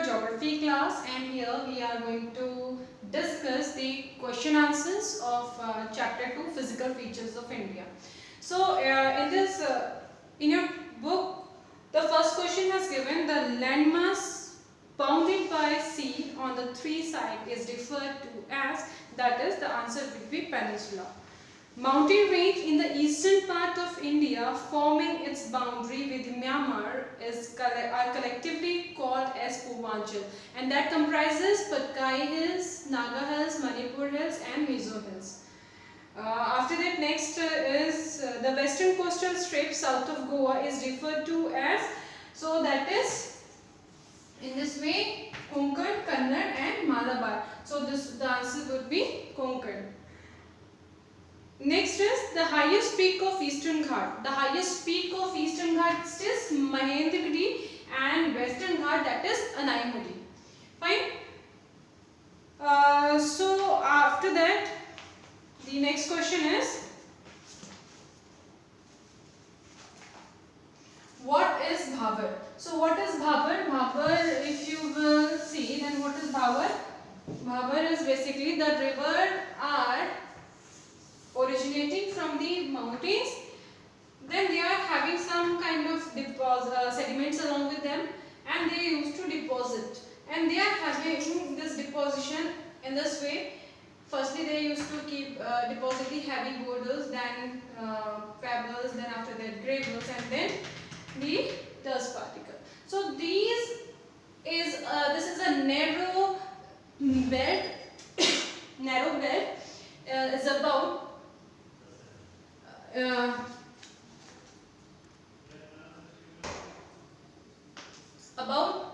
geography class, and here we are going to discuss the question answers of chapter 2 physical features of India. So in your book, the first question has given the landmass bounded by sea on the three sides is referred to as, that is the answer would be peninsula. Mountain range in the eastern part of India forming its boundary with Myanmar are collectively called as Purvanchal, and that comprises Patkai Hills, Naga Hills, Manipur Hills and Mizo Hills. After that, next is the western coastal strip south of Goa is referred to as, so that is in this way Konkan, Kannada and Malabar. So the answer would be Konkan. Next is the highest peak of Eastern Ghat. The highest peak of Eastern Ghats is Mahendragiri, and Western Ghat, that is Anaimudi. Fine. So after that, the next question is, what is Bhabar? So what is Bhabar? Bhabar, if you will see, then what is Bhabar? Bhabar is basically the river are originating from the mountains, then they are having some kind of sediments along with them, and they used to deposit, and they are having this deposition in this way. Firstly, they used to keep deposit the heavy boulders, then pebbles, then after that gravels, and then the dust particle. So this is a narrow belt. Narrow belt is about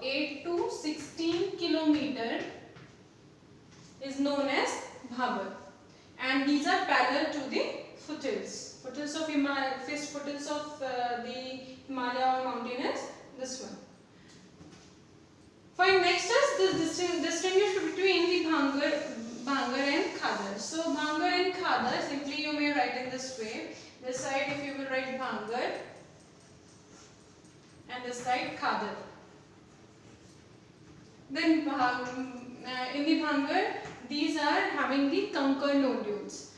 8 to 16 kilometer is known as Bhabar, and these are parallel to the foothills of Himalaya. Foothills of the Himalaya mountain is this one. Fine. Next is the distinguish between the Bhangar and Khadar. So Bhangar and Khadar, simply you may write in this way. This side if you will write Bhangar and this side Khadar. Then in the Bhangar, these are having the conker nodules,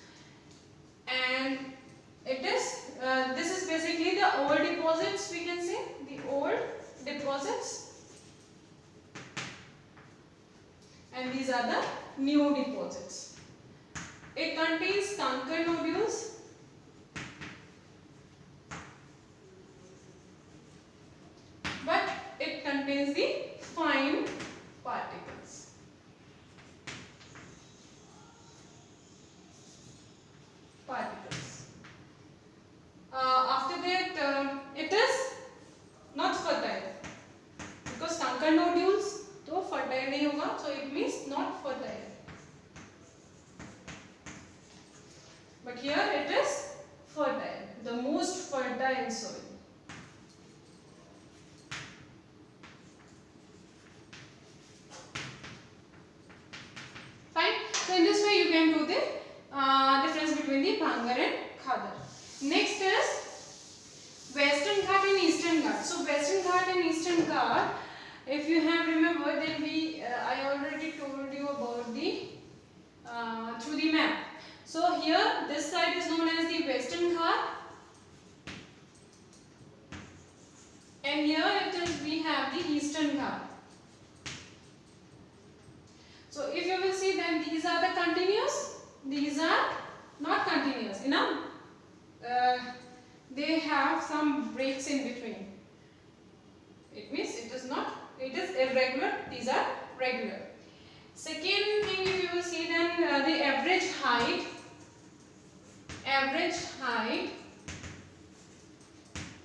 and it is this is basically the old deposits, we can say the old deposits, and these are the new deposits. It contains conker nodules, but it contains the fine particles. After that, it is not fertile, because conker nodules तो fertile नहीं होगा, so it means not fertile. But here it is fertile, the most fertile soil. Fine. So in this way you can do the difference between the Bhangar and Khadar. Next is Western Ghat and Eastern Ghat. So Western Ghat and Eastern Ghat, if you have remembered, then I already told you about the through the map. So here this side is known as the Western Ghat, and here we have the Eastern Ghat. So if you will see, then these are the continuous, these are not continuous. They have some breaks in between. It means it is irregular, these are regular. Second thing, if you will see, then the average height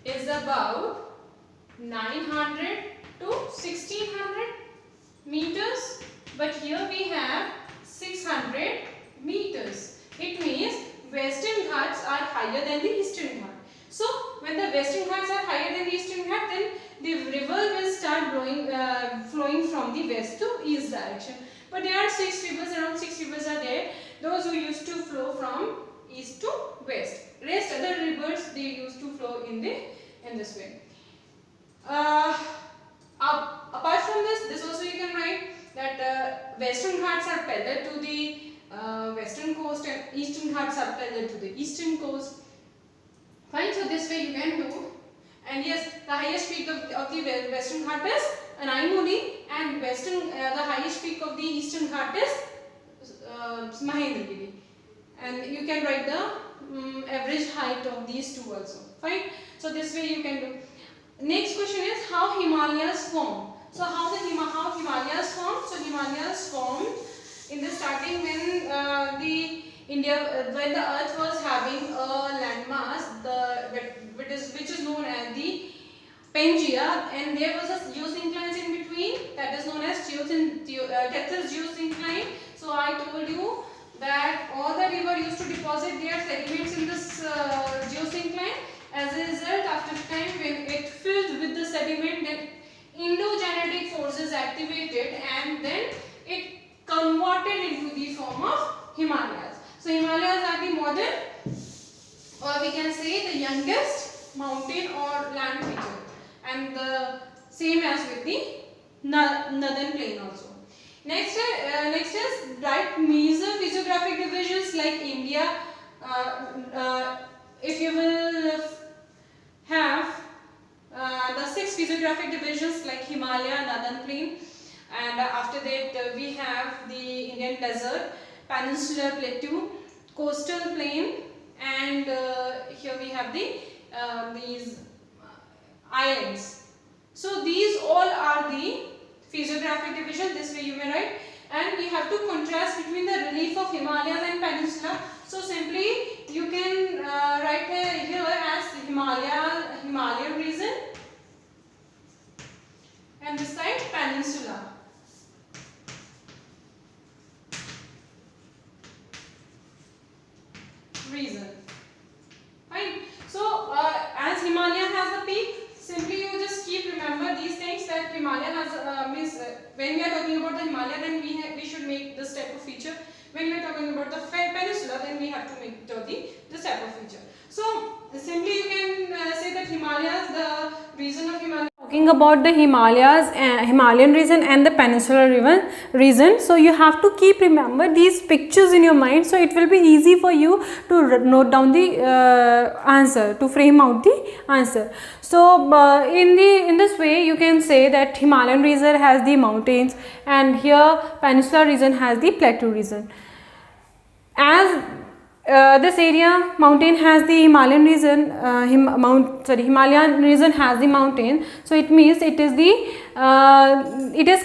is about 900 to 1600 meters, but here we have 600 meters. It means Western Ghats are higher than the Eastern Ghat. So when the Western Ghats are higher than the Eastern Ghat, then the river will start flowing from the west to east direction. But there are around 6 rivers are there, those who used to flow from east to west. Rest other rivers, they used to flow in this way. Apart from this also you can that Western Ghats are parallel to the western coast and Eastern Ghats are parallel to the eastern coast. Fine, so this way you can do. And yes, the highest peak of the Western Ghat is Anaimoli, and the highest peak of the Eastern Ghat is Mahendragiri. And you can write the average height of these two also. Fine. So this way you can do. Next question is how Himalayas form. So how Himalayas form? So Himalayas formed in the starting when when the Earth was having a landmass, which is known as the Pangaea, and there was a geosyncline in between, that is known as Tethys geosyncline. So I told you that all the river used to deposit their sediments in this geosyncline. As a result, after time when it filled with the sediment, then endogenetic forces activated and then it converted into the form of Himalayas. So Himalayas are the modern, or we can say the youngest mountain or land feature, and the same as with the northern plain also. Next is write major physiographic divisions like India. If you will have the 6 physiographic divisions like Himalaya, northern plain, and after that we have the Indian desert, peninsular plateau, coastal plain, and here we have these islands. So these all are the physiographic division. This way you may write, and we have to contrast between the relief of Himalayas and peninsula. So simply you can write here as Himalayan region, and this side peninsula region. Fine. So as Himalaya has a peak, simply you just keep remember these things, that Himalaya has means when we are talking about the Himalaya, then we should make this type of feature. When we are talking about the peninsula, then we have to make this type of feature. So simply you can say that Himalayas, the region of Himalaya. Talking about the Himalayas, Himalayan region and the peninsular region, so you have to keep remember these pictures in your mind, so it will be easy for you to note down the answer, to frame out the answer. So in this way you can say that Himalayan region has the mountains, and here peninsular region has the plateau region. As this area mountain has the Himalayan region, Himalayan region has the mountain, so it means it is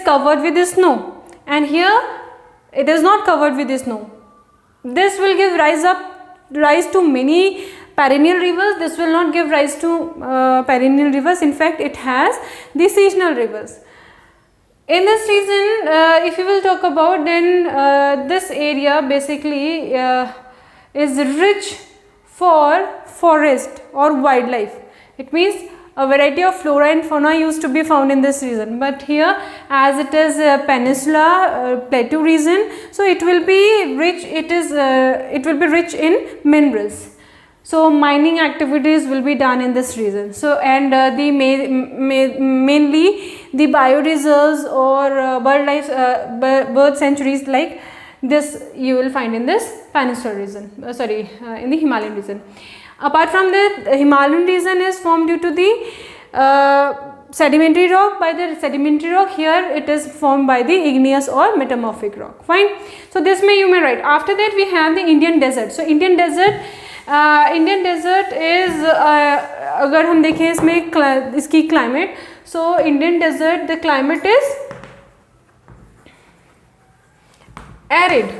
covered with the snow, and here it is not covered with the snow. This will give rise to many perennial rivers. This will not give rise to perennial rivers. In fact, it has the seasonal rivers. In this region, if you will talk about, then this area basically is rich for forest or wildlife. It means a variety of flora and fauna used to be found in this region, but here as it is a peninsula plateau region, so it will be rich. It will be rich in minerals. So mining activities will be done in this region. So and mainly the bioreserves or bird sanctuaries like this you will find in this peninsular region, in the Himalayan region. Apart from that, the Himalayan region is formed due to the sedimentary rock. By the sedimentary rock, here it is formed by the igneous or metamorphic rock. Fine. So this you may write. After that we have the Indian desert. So Indian desert is अगर हम देखें इसमें इसकी climate, so Indian desert, the climate is arid.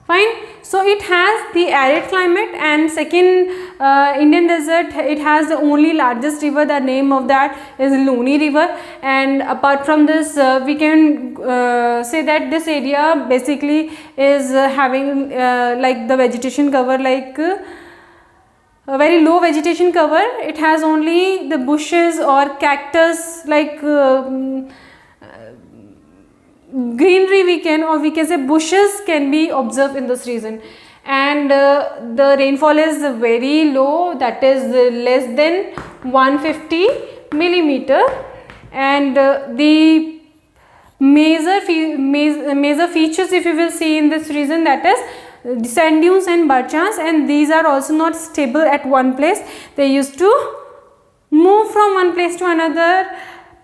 Fine. So it has the arid climate, and second Indian desert, it has the only largest river. The name of that is Luni river, and apart from this we can say that this area basically is having like the vegetation cover like a very low vegetation cover. It has only the bushes or cactus like greenery we can say bushes can be observed in this region, and the rainfall is very low, that is less than 150 millimeter, and the major major features if you will see in this region, that is sand dunes and bergschans, and these are also not stable at one place. They used to move from one place to another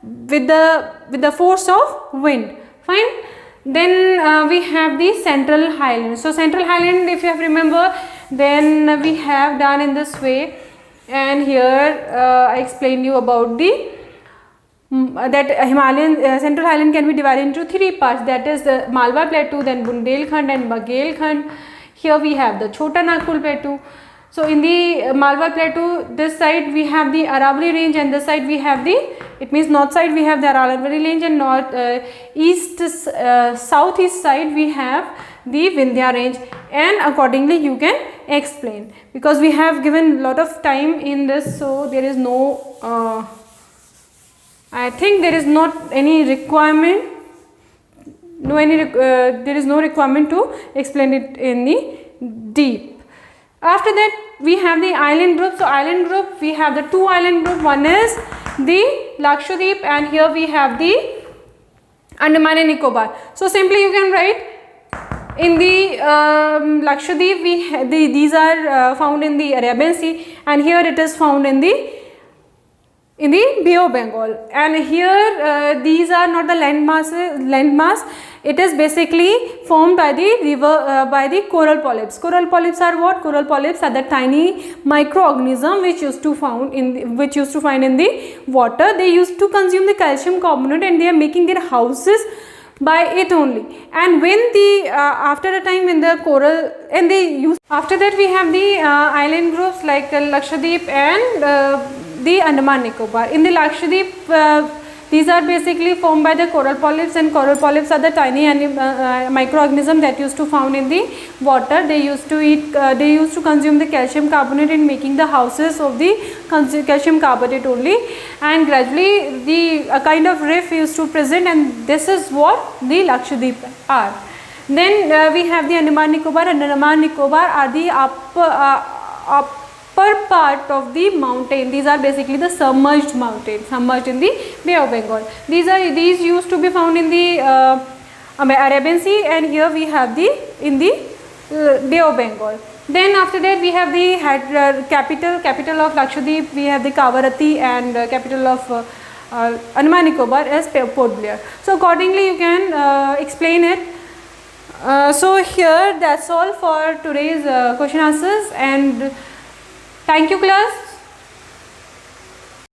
with the force of wind. Fine. Then we have the central highland. So central highland, if you have remember, then we have done in this way, and here I explained you about the that Himalayan central highland can be divided into three parts, that is the Malwa plateau, then Bundelkhand and Baghelkhand. Here we have the Chota Nagpur plateau. So in the Malwa plateau, this side we have the Aravalli range, and this side we have the, it means north side we have the Aravalli range, and southeast side we have the Vindhya range, and accordingly you can explain, because we have given lot of time in this, so there is no I think there is not any requirement, there is no requirement to explain it in the deep. After that we have the island group. So island group, we have the two island group, one is the Lakshadweep, and here we have the Andaman and Nicobar. So simply you can write in the Lakshadweep, these are found in the Arabian Sea, and here it is found in the Bay of Bengal, and here these are not the landmass. It is basically formed by the river, by the coral polyps. Coral polyps are what? Coral polyps are the tiny microorganism which used to find in the water. They used to consume the calcium carbonate, and they are making their houses by it only. And when the after a time when the coral, and they use, after that we have the island groups like Lakshadweep and the Andaman Nicobar. In the Lakshadweep, these are basically formed by the coral polyps, and coral polyps are the tiny microorganisms that used to found in the water. They used to eat, they used to consume the calcium carbonate in making the houses of the calcium carbonate only, and gradually the a kind of reef used to present, and this is what the Lakshadweep are. Then we have the Andaman Nicobar. Andaman Nicobar are the upper part of the mountain. These are basically the submerged mountains, submerged in the Bay of Bengal. These used to be found in the Arabian Sea, and here we have the in the Bay of Bengal. Then after that we have the capital of Lakshadweep. We have the Kavaratti, and capital of Andaman Nicobar as Port Blair. So accordingly you can explain it. So here that's all for today's question answers, and thank you class.